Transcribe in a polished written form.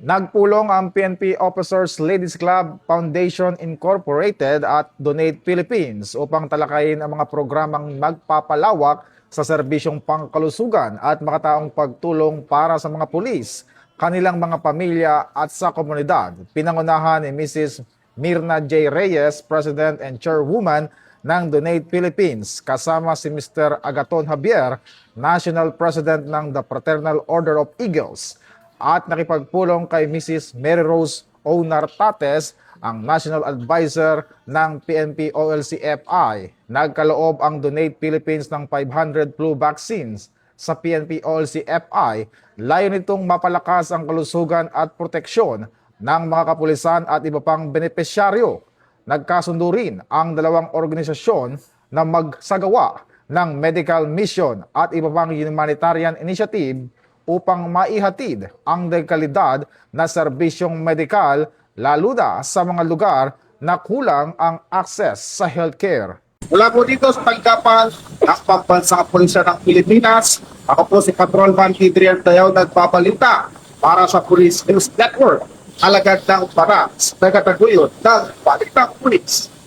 Nagpulong ang PNP Officers Ladies Club Foundation Incorporated at Donate Philippines upang talakayin ang mga programang magpapalawak sa serbisyong pangkalusugan at makataong pagtulong para sa mga pulis, kanilang mga pamilya at sa komunidad. Pinangunahan ni Mrs. Mirna J. Reyes, President and Chairwoman ng Donate Philippines, kasama si Mr. Agaton Javier, National President ng the Fraternal Order of Eagles, at nakipagpulong kay Mrs. Mary Rose Onar Tates, ang National Advisor ng PNP OLC-FI. Nagkaloob ang Donate Philippines ng 500 flu vaccines sa PNP OLC-FI. Layo nitong mapalakas ang kalusugan at proteksyon ng mga kapulisan at iba pang benepisyaryo. Nagkasundo rin ang dalawang organisasyon na magsagawa ng medical mission at iba pang humanitarian initiative upang maihatid ang dekalidad na serbisyong medikal lalo na sa mga lugar na kulang ang access sa healthcare. Mula po dito sa tanggapan ng Pambansang Pulisya ng Pilipinas, ako po si Patrolman Adrian Tayaw nagpapalita para sa Police News Network, alagad ng para sa tagataguyod ng Balitang Pulis.